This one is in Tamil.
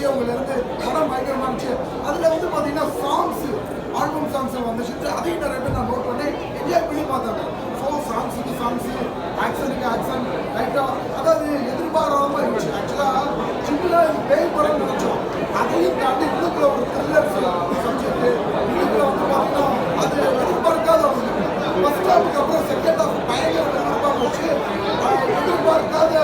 பெரியவங்கலேருந்து படம் பயங்கரமாக இருந்துச்சு. அதில் வந்து பார்த்தீங்கன்னா சாங்ஸு ஆல்பம் சாங்ஸ் வந்துச்சு. அதையும் நிறைய பேர் நான் நோட் பண்ணி என்ஜாய் பண்ணி பார்த்தாங்க. ஸோ சாங்ஸுக்கு சாங்ஸு, ஆக்ஷனுக்கு ஆக்ஷன், லைட்டாக அதாவது எதிர்பாராமல் இருந்துச்சு. ஆக்சுவலாக சிம்பிளாக பேய் படம் நினச்சோம். அதையும் தாண்டி உள்ளுக்குள்ள ஒரு த்ரில்லர் சப்ஜெக்ட் உள்ளுக்குள்ள வந்து பார்த்தீங்கன்னா அது எதிர்பார்க்காத ஃபர்ஸ்ட் ஹாஃப்க்கு அப்புறம் செகண்ட் ஹாஃப் பயங்கர எதிர்பார்க்க வச்சு எதிர்பார்க்காத